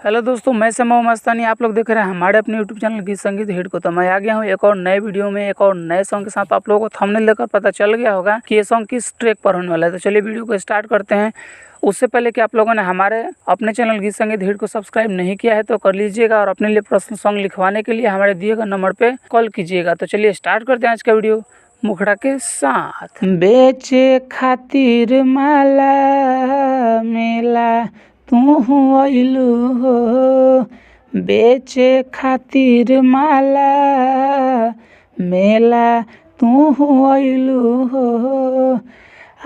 Hello दोस्तों, मैं समय मस्तानी। आप लोग देख रहे हैं हमारे अपने यूट्यूब चैनल गीत संगीत हिट को। तो मैं आ गया हूँ एक और नए वीडियो में, एक और नए सॉन्ग के साथ। आप लोगों को थंबनेल देखकर पता चल गया होगा कि ये सॉन्ग किस ट्रैक पर होने वाला है। तो चलिए वीडियो को स्टार्ट करते हैं। उससे पहले कि आप लोगों ने हमारे अपने चैनल गीत संगीत हिट को सब्सक्राइब नहीं किया है तो कर लीजिएगा, और अपने लिए पर्सनल सॉन्ग लिखवाने के लिए हमारे दिए गए नंबर पर कॉल कीजिएगा। तो चलिए स्टार्ट करते हैं आज का वीडियो मुखड़ा के साथ। बेचे खातिर माला मेला तू अइलू हो, बेचे खातिर माला मेला तू अइलू हो।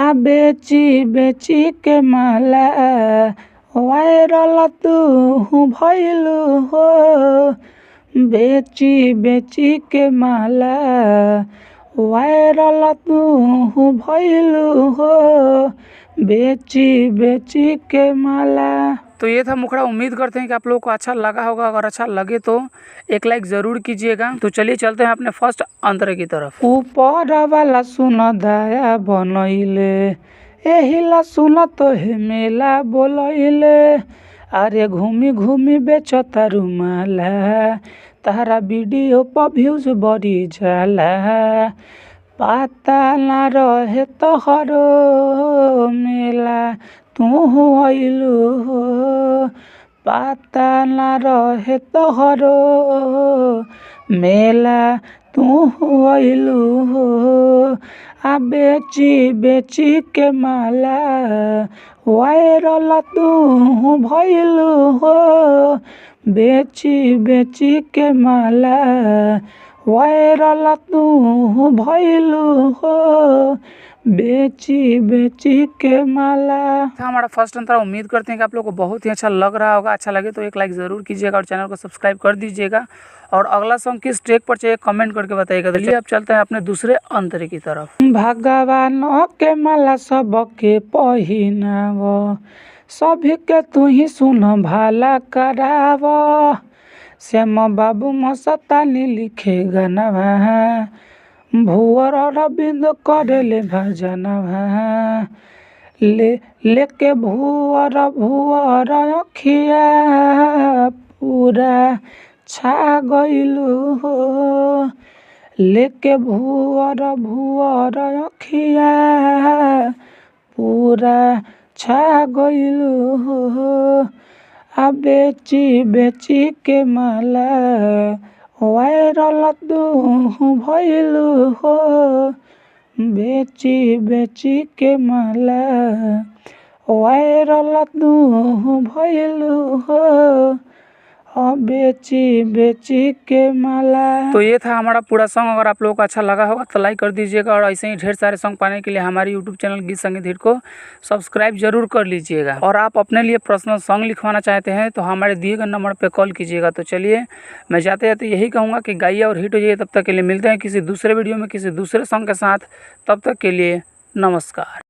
आ बेची बेची के माला वायरल तू भइलू हो, बेची बेची के माला वायरल तू भइलू हो, बेची बेची के माला। तो ये था मुखड़ा। उम्मीद करते हैं कि आप लोगों को अच्छा लगा होगा। अगर अच्छा लगे तो एक लाइक ज़रूर कीजिएगा। तो चलिए चलते हैं अपने फर्स्ट अंतरे की तरफ। ऊपर वाला सुन दया बनैले, एहिला सुन तो हे मेला बोलैले। अरे घूमी घूमी बेचता रुमाला, तारा वीडियो पर व्यूज बढ़ी जाला। पता ना रहे तोहरो मेला तू अइलू हो, पता ना रहे तोहरो मेला तू अइलू हो। आ बेची बेची के माला वायरल तू भइलू हो, बेची बेची के माला वायरल तू भइलू हो, बेची बेची के माला। हमारा फर्स्ट अंतरा। उम्मीद करते हैं कि आप लोगों को बहुत ही अच्छा लग रहा होगा। अच्छा लगे तो एक लाइक ज़रूर कीजिएगा और चैनल को सब्सक्राइब कर दीजिएगा। और अगला सॉन्ग किस ट्रैक पर चाहिए कमेंट करके बताइएगा। चलिए अब चलते हैं अपने दूसरे अंतरे की तरफ। भगवान के माला सबके पहिनाव, सभी के तू ही सुन भाला कराव। श्याम बाबू मस्तानी लिखे गानवा, भुवर अरविंद करेले भजनवा। लेके भुवर भुवर अखिया पूरा छा गइलू हो, लेके भुवर भुवर अखिया पूरा छा गइलू हो। आ बेची बेची के माला वायरल तू भइलू हो, बेची बेची के माला वायरल तू भइलू हो, बेची बेची के माला। तो ये था हमारा पूरा सॉन्ग। अगर आप लोगों को अच्छा लगा होगा तो लाइक कर दीजिएगा, और ऐसे ही ढेर सारे सॉन्ग पाने के लिए हमारे यूट्यूब चैनल गीत संगीत हिट को सब्सक्राइब जरूर कर लीजिएगा। और आप अपने लिए पर्सनल सॉन्ग लिखवाना चाहते हैं तो हमारे दिए गए नंबर पर कॉल कीजिएगा। तो चलिए मैं जाते जाते यही कहूँगा कि गाइए और हिट हो जाइए। तब तक के लिए मिलते हैं किसी दूसरे वीडियो में किसी दूसरे सॉन्ग के साथ। तब तक के लिए नमस्कार।